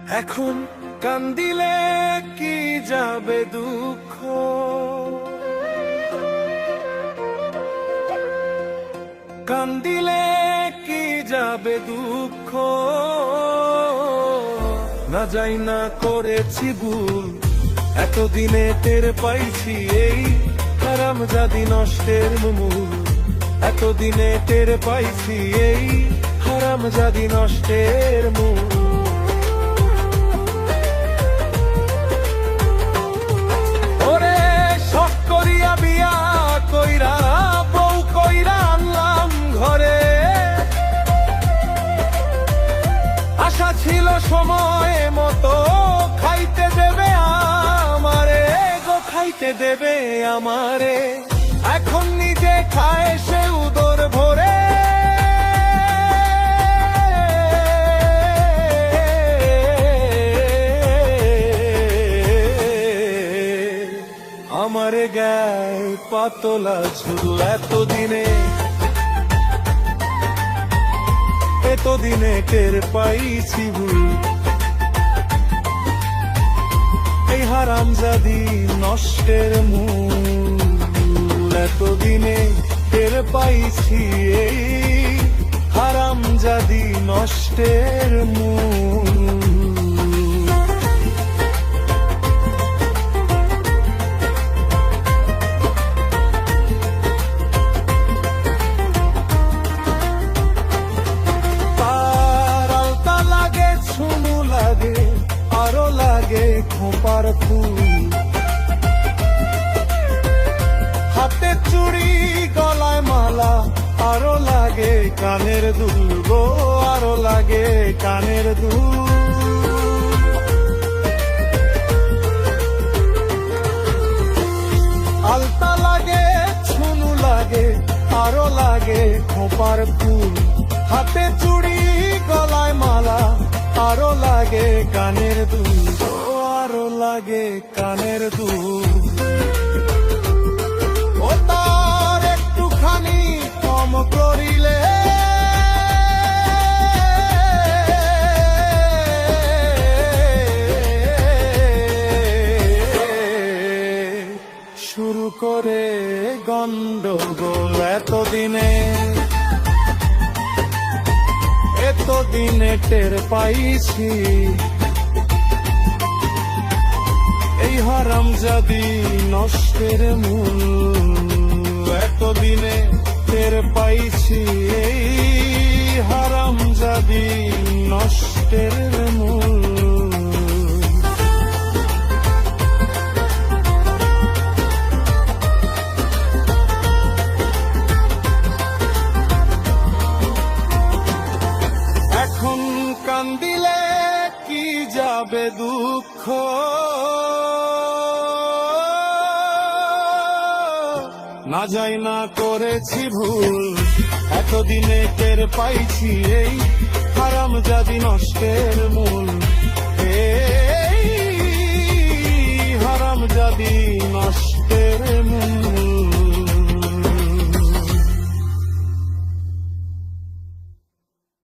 এখন কান্দিলে কি যাবে দুঃখ, কান্দিলে কি যাবে দুঃখ, না যাই না করেছি ভুল, এতদিনে টের পাইছি এই হারামজাদি নষ্টের মূল, এতদিনে টের পাইছি এই হারামজাদি নষ্টের মূল। ওরে শখ করিয়া বিয়া কইরা বউ কইরা আনলাম ঘরে, আশা ছিল সময় মতো খাইতে দেবে আমারে গো, খাইতে দেবে আমারে, এখন নিজে খায় সে উদর ভরে। আমারে গায় পাতলা ঝুল এতদিনে টের পাইছি ভুল, এই হারামজাদি নষ্টের মূল, এতদিনে টের পাইছি এই হারামজাদি নষ্টের মূল। আরো লাগে খোপার ফুল, হাতে চুড়ি গলায় মালা, আরো লাগে কানের দুল গো, আরো লাগে কানের দুল। আলতা লাগে ছুনু লাগে, আরো লাগে খোপার ফুল, হাতে চুড়ি গলায় মালা, আরো লাগে কানের দুল, আরো লাগে কানের দুল। ও তার একটুখানি কম করিলে শুরু করে গন্ডগোল, এতদিনে টের পাইছি এই হারামজাদি নষ্টের মূল, এতদিনে টের পাইছি এই হারামজাদি নষ্টের মূল। কান্দিলে কি যাবে দুঃখ, না যাই না করেছি ভুল, এতদিনে টের পাইছি এই হারামজাদি নষ্টের মূল।